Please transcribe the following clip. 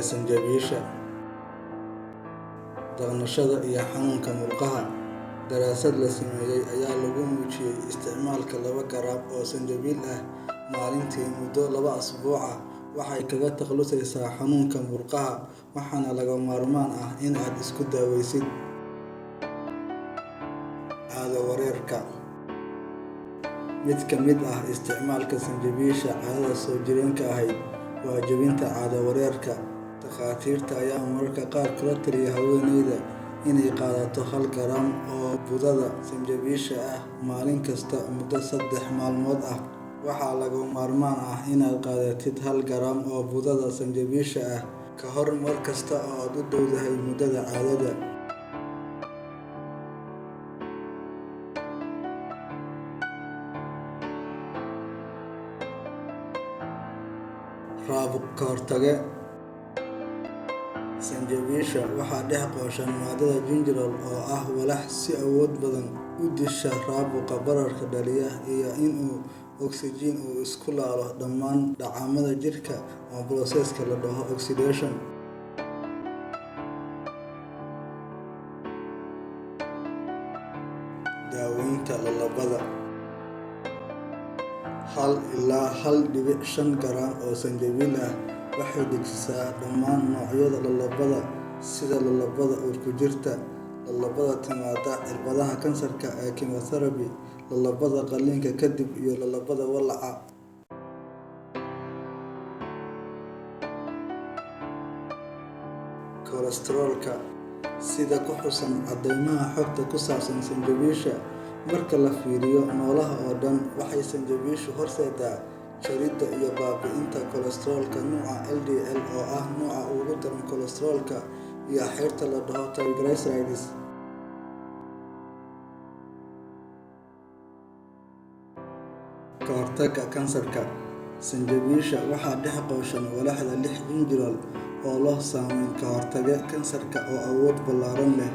sanjabiisha, dhaqnashada iyo xanuunka murqaha. Daraasad la sameeyay ayaa lagu muujiyay isticmaalka 2 garaam oo sanjabiil ah maalintii muddo 2 usbuuc ah waxay kaga takhalusaysaa xanuunka murqaha, waxaana lagama maarmaan ah in aad isku daweysid. Caado wareerka. Mid ka mid ah isticmaalka sanjabiisha caadada soo jireenka ahayd waa jebinta caado wareerka. Takhaatiirta ayaa mararka qaar kula taliya haweeneyda inay qaadato 1 garaam oo budada sanjabiisha ah maalin kasta muddo 3 maalmood ah. Waxaa lagama maarmaan ah inaad qaadatid 1 garaam oo budada sanjabiisha ah ka hor mar kasta oo aad u dhowdahay muddada caadada. Caabuq ka hortagga. Sanjabiisha waxaa dhex qooshan maadada gingerol oo ah walax si awood badan u disha caabuqa bararka dhaliya iyo in oksijiin uu isku laalo dhammaan dheecaannada jirka ama processka la dhaho oxidation. Daaweynta lalabada. 1 ilaa 1.5 garaam oo sanjabiil ah waxay dejisaa dhammaan noocyada lalabada sida lalabada uurku-jirta, lalabada timaadda cirbadaha kansarka ee chemotherapy, lalabada qalliinka kadib, iyo lalabada walaaca. Kolestaroolka. Sida ku xusan caddeymaha xogta ku saabsan sanjabiisha, marka la fiiriyo noolaha oo dhan, waxay sanjabiishu horseedaa jaridda iyo baabi'inta kolestaroolka nuuca LDL oo ah nooca ugu daran kolestaroolka iyo xeerta la dhaho triglycerides. Ka hortagga kansarka. Sanjabiisha waxaa dhex qooshan walaxda 6 gingerol oo leh saameyn ka hortagga kansarka oo awood ballaaran leh.